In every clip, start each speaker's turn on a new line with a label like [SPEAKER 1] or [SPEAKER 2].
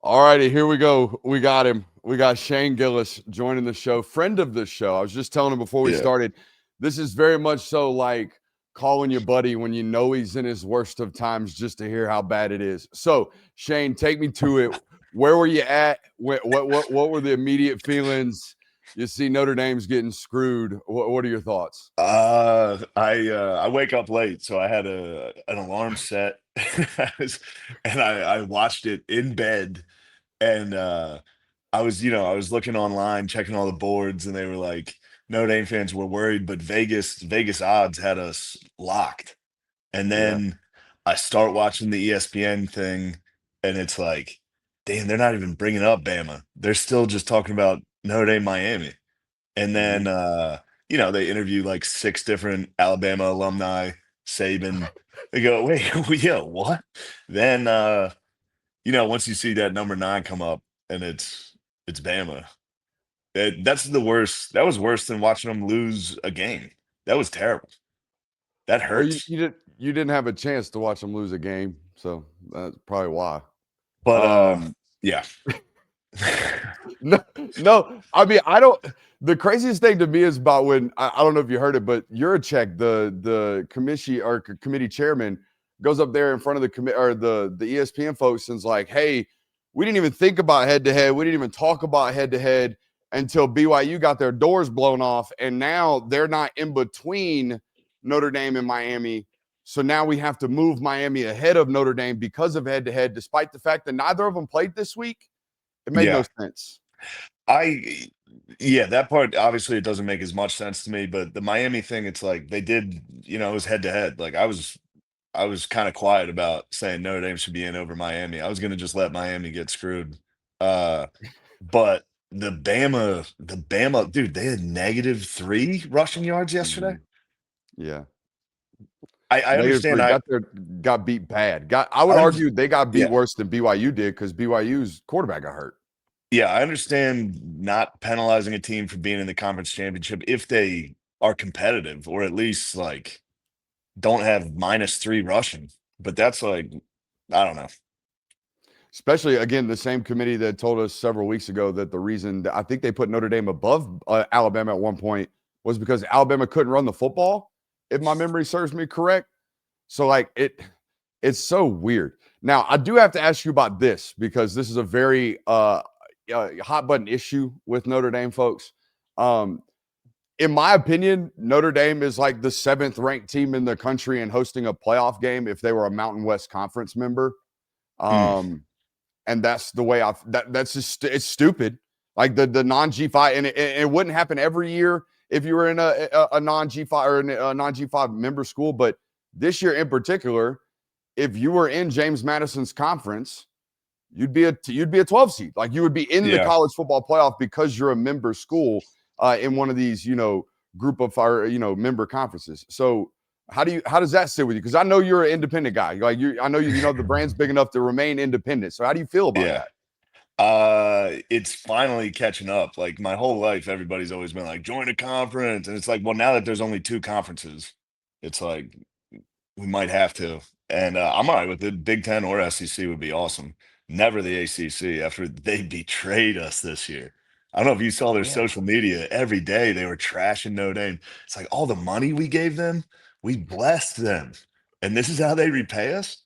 [SPEAKER 1] All righty, here we go. We got him. We got Shane Gillis joining the show, friend of the show. I was just telling him before we
[SPEAKER 2] Yeah.
[SPEAKER 1] started, this is very much so like calling your buddy when you know he's in his worst of times just to hear how bad it is. So, Shane, take me to it. Where were you at? What were the immediate feelings? You see Notre Dame's getting screwed. What are your thoughts?
[SPEAKER 2] I wake up late, so I had an alarm set, and I watched it in bed, and I was looking online, checking all the boards, and they were like Notre Dame fans were worried, but Vegas odds had us locked. And
[SPEAKER 1] Yeah.
[SPEAKER 2] then I start watching the ESPN thing, and it's like, damn, they're not even bringing up Bama. They're still just talking about Notre Dame, Miami. And
[SPEAKER 1] Mhm.
[SPEAKER 2] then they interview like six different Alabama alumni, Saban. They go, wait, yeah, what? Then once you see that number 9 come up and it's Bama. That's the worst. That was worse than watching them lose a game. That was terrible. That
[SPEAKER 1] Well, you,
[SPEAKER 2] hurts.
[SPEAKER 1] you didn't you didn't have a chance to watch them lose a game, so that's probably why.
[SPEAKER 2] But
[SPEAKER 1] Um,
[SPEAKER 2] yeah.
[SPEAKER 1] no, no. I mean, I don't. The craziest thing to me is about when I don't know if you heard it, but Juracek, the committee chairman, goes up there in front of the commit or the ESPN folks and's like, "Hey, we didn't even think about head to head. We didn't even talk about head to head until BYU got their doors blown off, and now they're not in between Notre Dame and Miami." So now we have to move Miami ahead of Notre Dame because of head to head, despite the fact that neither of them played this week. It made no
[SPEAKER 2] Yeah.
[SPEAKER 1] sense.
[SPEAKER 2] I yeah, that part obviously it doesn't make as much sense to me, but the Miami thing, it's like they did, it was head to head. Like I was kind of quiet about saying Notre Dame should be in over Miami. I was gonna just let Miami get screwed. Uh, but the Bama, dude, they had -3 rushing yards yesterday.
[SPEAKER 1] Mhm. Yeah.
[SPEAKER 2] I understand.
[SPEAKER 1] -3 got beat bad. I
[SPEAKER 2] I
[SPEAKER 1] would
[SPEAKER 2] under,
[SPEAKER 1] argue they got beat
[SPEAKER 2] yeah,
[SPEAKER 1] worse than BYU did because BYU's quarterback got hurt.
[SPEAKER 2] yeah, I understand not penalizing a team for being in the conference championship if they are competitive, or at least like don't have -3 rushing. But that's like, I don't know.
[SPEAKER 1] Especially again, the same committee that told us several weeks ago that the reason that I think they put Notre Dame above Alabama at one point was because Alabama couldn't run the football, if my memory serves me correct. So like it's so weird. Now, I do have to ask you about this because this is a very hot button issue with Notre Dame folks. Um, in my opinion, Notre Dame is like the 7th ranked team in the country and hosting a playoff game if they were a Mountain West Conference member.
[SPEAKER 2] Mm,
[SPEAKER 1] Um, and that's the way that's just it's stupid. Like the non G5, and it wouldn't happen every year if you were in a non G5 or a non G5 member school. But this year in particular, if you were in James Madison's conference, you'd be a 12 seed. Like you would be in the
[SPEAKER 2] yeah.
[SPEAKER 1] college football playoff because you're a member school in one of these, group of our, member conferences. So how does that sit with you? Because I know you're an independent guy. Like I know the brand's big enough to remain independent. So how do you feel about
[SPEAKER 2] Yeah.
[SPEAKER 1] that?
[SPEAKER 2] It's finally catching up. Like my whole life, everybody's always been like, join a conference. And it's like, well, now that there's only 2 conferences, it's like we might have to. And I'm all right with it. Big Ten or SEC would be awesome. Never the ACC after they betrayed us this year. I don't know if you saw their
[SPEAKER 1] Yeah.
[SPEAKER 2] social media. Every day they were trashing Notre Dame. It's like all the money we gave them, we blessed them. And this is how they repay us?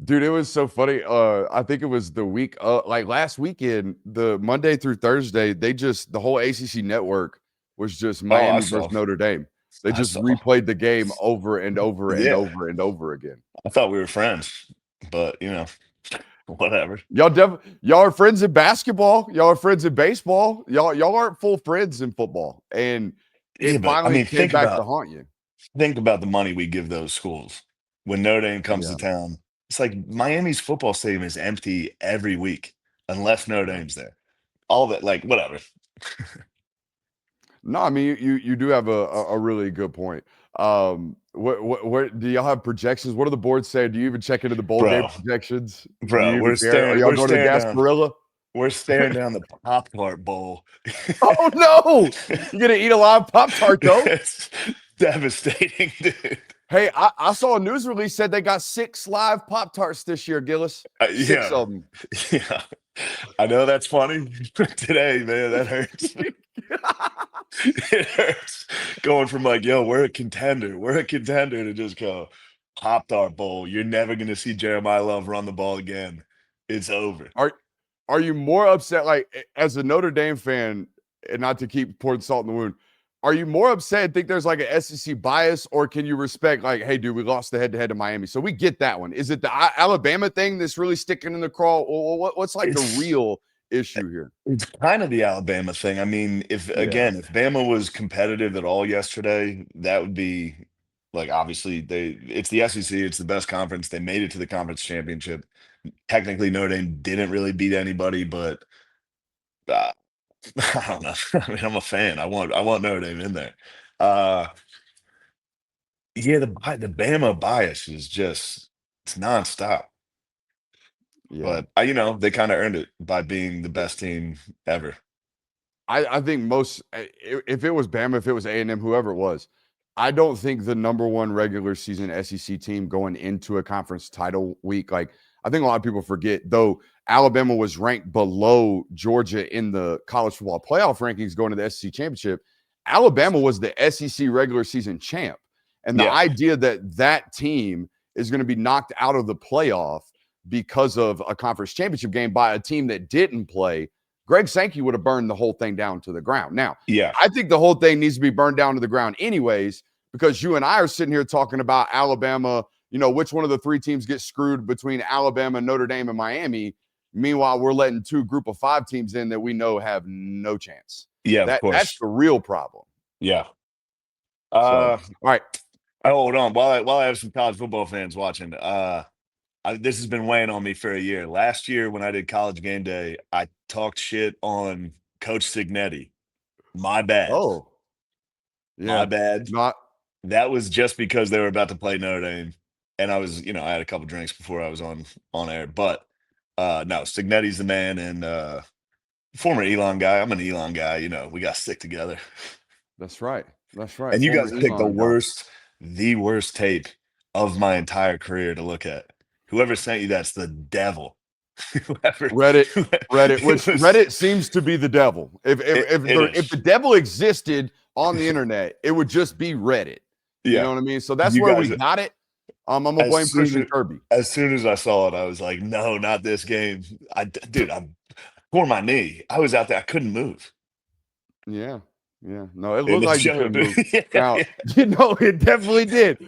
[SPEAKER 1] Dude, it was so funny. I think it was the week, like last weekend, the Monday through Thursday, the whole ACC network was just
[SPEAKER 2] Oh, I
[SPEAKER 1] Miami versus
[SPEAKER 2] saw.
[SPEAKER 1] Notre Dame. They
[SPEAKER 2] I
[SPEAKER 1] just
[SPEAKER 2] saw.
[SPEAKER 1] replayed the game over and over and
[SPEAKER 2] Yeah.
[SPEAKER 1] over and over again.
[SPEAKER 2] I thought we were friends, but whatever.
[SPEAKER 1] Y'all are friends in basketball. Y'all are friends in baseball. Y'all aren't full friends in football. And
[SPEAKER 2] Yeah,
[SPEAKER 1] it
[SPEAKER 2] but I
[SPEAKER 1] finally
[SPEAKER 2] mean,
[SPEAKER 1] came back to haunt you.
[SPEAKER 2] think about the money we give those schools when Notre Dame comes to
[SPEAKER 1] Yeah.
[SPEAKER 2] town. It's like Miami's football stadium is empty every week unless Notre
[SPEAKER 1] Yeah.
[SPEAKER 2] Dame's there. All that, like, whatever.
[SPEAKER 1] No, I mean you do have a really good point. What do y'all have projections? What do the boards say? Do you even check into the bowl game
[SPEAKER 2] Bro,
[SPEAKER 1] projections? Do
[SPEAKER 2] bro,
[SPEAKER 1] you even care? Are y'all
[SPEAKER 2] we're
[SPEAKER 1] going to the
[SPEAKER 2] staring down,
[SPEAKER 1] Gasparilla?
[SPEAKER 2] we're staring down the Pop Tart Bowl.
[SPEAKER 1] Oh no! You're gonna eat a live Pop Tart though.
[SPEAKER 2] It's devastating, dude.
[SPEAKER 1] Hey, I saw a news release said they got 6 live Pop-Tarts this year, Gillis. 6
[SPEAKER 2] Yeah,
[SPEAKER 1] of them.
[SPEAKER 2] yeah. I know that's funny. Today, man, that hurts. It hurts going from like, yo, we're a contender, to just go Pop Tart Bowl. You're never gonna see Jeremiah Love run the ball again. It's over.
[SPEAKER 1] Are you more upset, like, as a Notre Dame fan, and not to keep pouring salt in the wound, are you more upset and think there's like a SEC bias, or can you respect, like, hey, dude, we lost the head-to-head to Miami, so we get that one? Is it the Alabama thing that's really sticking in the craw? What's like the
[SPEAKER 2] It's
[SPEAKER 1] real issue here?
[SPEAKER 2] it's kind of the Alabama thing. I mean, if
[SPEAKER 1] Yeah.
[SPEAKER 2] again, if Bama was competitive at all yesterday, that would be like obviously it's the SEC, it's the best conference. They made it to the conference championship. Technically, Notre Dame didn't really beat anybody, but uh, I don't know. I mean, I'm a fan. I want Notre Dame in there. Uh, yeah, the Bama bias is just it's nonstop.
[SPEAKER 1] Yeah.
[SPEAKER 2] But they kind of earned it by being the best team ever.
[SPEAKER 1] I think most if it was Bama, if it was A&M, whoever it was, I don't think the number one regular season SEC team going into a conference title week, like I think a lot of people forget, though Alabama was ranked below Georgia in the college football playoff rankings going to the SEC championship. Alabama was the SEC regular season champ. And the
[SPEAKER 2] Yeah,
[SPEAKER 1] idea that that team is going to be knocked out of the playoff because of a conference championship game by a team that didn't play, Greg Sankey would have burned the whole thing down to the ground. Now,
[SPEAKER 2] yeah,
[SPEAKER 1] I think the whole thing needs to be burned down to the ground anyways, because you and I are sitting here talking about Alabama, which one of the 3 teams gets screwed between Alabama, Notre Dame, and Miami. Meanwhile, we're letting 2 group of 5 teams in that we know have no chance.
[SPEAKER 2] yeah. Of
[SPEAKER 1] That's
[SPEAKER 2] course.
[SPEAKER 1] the real problem.
[SPEAKER 2] Yeah.
[SPEAKER 1] So, all
[SPEAKER 2] Uh,
[SPEAKER 1] right.
[SPEAKER 2] hold on. While I have some college football fans watching, this has been weighing on me for a year. Last year, when I did College Game Day, I talked shit on Coach Signetti. My bad.
[SPEAKER 1] Oh,
[SPEAKER 2] My
[SPEAKER 1] yeah.
[SPEAKER 2] bad.
[SPEAKER 1] Not
[SPEAKER 2] That was just because they were about to play Notre Dame, and I was, I had a couple drinks before I was on air. But no, Signetti's the man, and former Elon guy. I'm an Elon guy. We got to stick together.
[SPEAKER 1] That's right. That's right.
[SPEAKER 2] And you
[SPEAKER 1] Former
[SPEAKER 2] guys picked
[SPEAKER 1] Elon guy.
[SPEAKER 2] the worst tape of my entire career to look at. Whoever sent you that's the devil. Whoever,
[SPEAKER 1] Reddit, which
[SPEAKER 2] it was,
[SPEAKER 1] Reddit seems to be the devil. If if if
[SPEAKER 2] it
[SPEAKER 1] the, if
[SPEAKER 2] is.
[SPEAKER 1] the devil existed on the internet, it would just be Reddit. You know
[SPEAKER 2] Yeah,
[SPEAKER 1] what I mean? So that's
[SPEAKER 2] you
[SPEAKER 1] where we
[SPEAKER 2] guys.
[SPEAKER 1] got it. I'm gonna
[SPEAKER 2] As
[SPEAKER 1] blame
[SPEAKER 2] soon
[SPEAKER 1] Christian
[SPEAKER 2] as
[SPEAKER 1] Kirby.
[SPEAKER 2] as soon as I saw it, I was like, no, not this game. Dude, I tore my knee. I was out there. I couldn't move.
[SPEAKER 1] Yeah, yeah. No, it
[SPEAKER 2] And
[SPEAKER 1] looked
[SPEAKER 2] it
[SPEAKER 1] like you
[SPEAKER 2] showed.
[SPEAKER 1] couldn't move.
[SPEAKER 2] Yeah,
[SPEAKER 1] Now,
[SPEAKER 2] yeah.
[SPEAKER 1] it definitely did.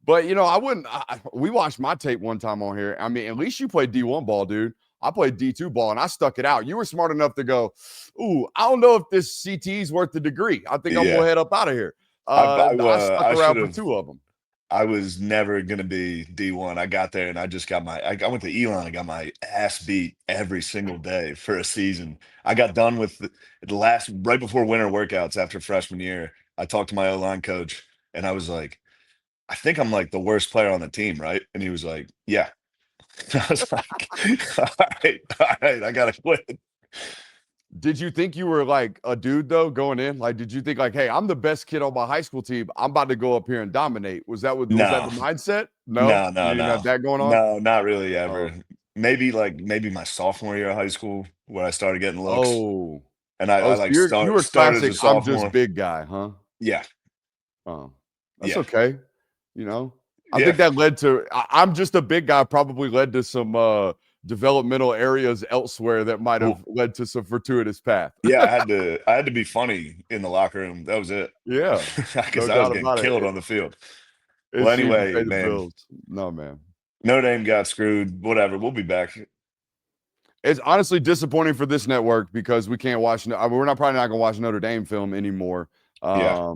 [SPEAKER 1] But I wouldn't. We watched my tape one time on here. I mean, at least you played D1 ball, dude. I played D2 ball and I stuck it out. You were smart enough to go, ooh, I don't know if this CT is worth the degree. I think I'm gonna
[SPEAKER 2] Yeah.
[SPEAKER 1] head up out of here. I stuck
[SPEAKER 2] I should
[SPEAKER 1] around for
[SPEAKER 2] have.
[SPEAKER 1] 2 of them.
[SPEAKER 2] I was never gonna be D1. I got there and I just got I went to Elon and got my ass beat every single day for a season. I got done with the last right before winter workouts after freshman year. I talked to my O-line coach and I was like, I think I'm like the worst player on the team, right? And he was like, yeah. I was like, all right, I gotta quit.
[SPEAKER 1] Did you think you were like a dude though going in? Like, did you think like, hey, I'm the best kid on my high school team. I'm about to go up here and dominate. Was that
[SPEAKER 2] No,
[SPEAKER 1] the mindset? No,
[SPEAKER 2] no,
[SPEAKER 1] you
[SPEAKER 2] no,
[SPEAKER 1] didn't have
[SPEAKER 2] no.
[SPEAKER 1] that going on.
[SPEAKER 2] No, not really
[SPEAKER 1] Oh,
[SPEAKER 2] ever. Maybe my sophomore year of high school where I started getting looks.
[SPEAKER 1] oh,
[SPEAKER 2] And I
[SPEAKER 1] oh. So
[SPEAKER 2] like
[SPEAKER 1] you were
[SPEAKER 2] started as
[SPEAKER 1] classic.
[SPEAKER 2] a
[SPEAKER 1] I'm just
[SPEAKER 2] sophomore.
[SPEAKER 1] big guy, huh?
[SPEAKER 2] Yeah,
[SPEAKER 1] Oh, that's
[SPEAKER 2] yeah,
[SPEAKER 1] okay. You know, I
[SPEAKER 2] yeah.
[SPEAKER 1] think that led to. I'm just a big guy. Probably led to some developmental areas elsewhere that might have
[SPEAKER 2] Well,
[SPEAKER 1] led to some fortuitous path.
[SPEAKER 2] yeah, I had to be funny in the locker room. That was it.
[SPEAKER 1] Yeah,
[SPEAKER 2] Because
[SPEAKER 1] no
[SPEAKER 2] I was
[SPEAKER 1] doubt
[SPEAKER 2] getting
[SPEAKER 1] about it.
[SPEAKER 2] killed on the field.
[SPEAKER 1] It
[SPEAKER 2] Well,
[SPEAKER 1] seemed to
[SPEAKER 2] anyway,
[SPEAKER 1] pay the
[SPEAKER 2] man,
[SPEAKER 1] bills. No, man.
[SPEAKER 2] Notre Dame got screwed. Whatever. We'll be back.
[SPEAKER 1] It's honestly disappointing for this network because we can't watch. We're not probably not gonna watch Notre Dame film anymore.
[SPEAKER 2] Yeah,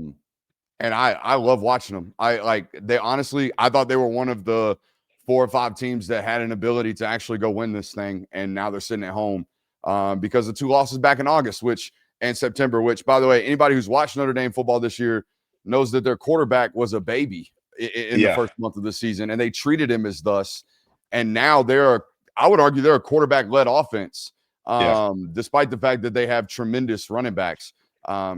[SPEAKER 1] And I love watching them. I like they honestly. I thought they were one of the 4 or 5 teams that had an ability to actually go win this thing, and now they're sitting at home because of 2 losses back in August, and September. Which, by the way, anybody who's watched Notre Dame football this year knows that their quarterback was a baby in the
[SPEAKER 2] yeah,
[SPEAKER 1] first month of the season, and they treated him as thus. And now I would argue they're a quarterback-led offense,
[SPEAKER 2] yeah.
[SPEAKER 1] despite the fact that they have tremendous running backs.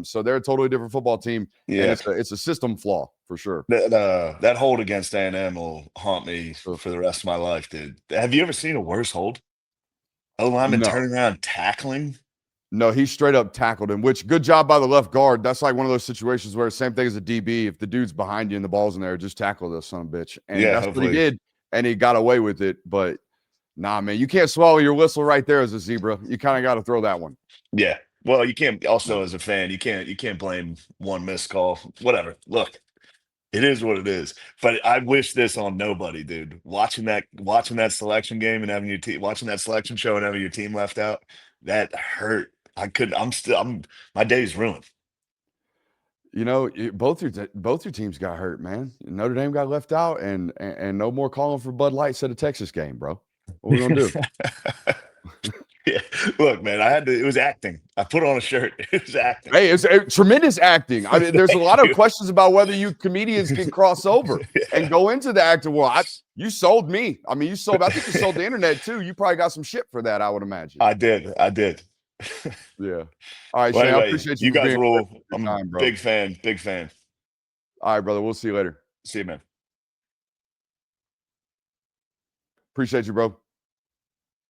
[SPEAKER 1] So they're a totally different football team, and
[SPEAKER 2] Yeah.
[SPEAKER 1] it's a system flaw for sure.
[SPEAKER 2] That hold against A&M will haunt me
[SPEAKER 1] Ugh.
[SPEAKER 2] for the rest of my life, dude. Have you ever seen a worse hold? Oh, lineman
[SPEAKER 1] No,
[SPEAKER 2] turning around tackling?
[SPEAKER 1] no, he straight up tackled him. Which good job by the left guard. That's like one of those situations where same thing as a DB. If the dude's behind you and the ball's in there, just tackle this son of a bitch, and
[SPEAKER 2] Yeah,
[SPEAKER 1] that's what he
[SPEAKER 2] hopefully.
[SPEAKER 1] did, and he got away with it. But nah, man, you can't swallow your whistle right there as a zebra. You kind of got to throw that one.
[SPEAKER 2] Yeah. Well, you can't also
[SPEAKER 1] No.
[SPEAKER 2] as a fan, you can't blame one missed call. Whatever. Look, it is what it is. But I wish this on nobody, dude. Watching that selection game and having your team watching that selection show and having your team left out, that hurt. I couldn't I'm my day's ruined.
[SPEAKER 1] You know, both your teams got hurt, man. Notre Dame got left out, and no more calling for Bud Light at a Texas game, bro. What we gonna do?
[SPEAKER 2] Yeah. Look, man, it was acting. I put on a shirt. It was acting.
[SPEAKER 1] Hey, it's tremendous acting. I mean, there's a
[SPEAKER 2] Thank
[SPEAKER 1] lot of
[SPEAKER 2] you.
[SPEAKER 1] questions about whether you comedians can cross over and go into the acting world. You sold me. I mean, you sold. I think you sold the internet too. You probably got some shit for that, I would imagine.
[SPEAKER 2] I did. I did.
[SPEAKER 1] Yeah. All right,
[SPEAKER 2] Well,
[SPEAKER 1] Shane. I
[SPEAKER 2] anyway,
[SPEAKER 1] appreciate you
[SPEAKER 2] you
[SPEAKER 1] for
[SPEAKER 2] guys
[SPEAKER 1] being
[SPEAKER 2] rule.
[SPEAKER 1] your
[SPEAKER 2] I'm a
[SPEAKER 1] time, bro.
[SPEAKER 2] big fan. Big fan.
[SPEAKER 1] All right, brother. We'll see you later.
[SPEAKER 2] See you, man.
[SPEAKER 1] Appreciate you, bro.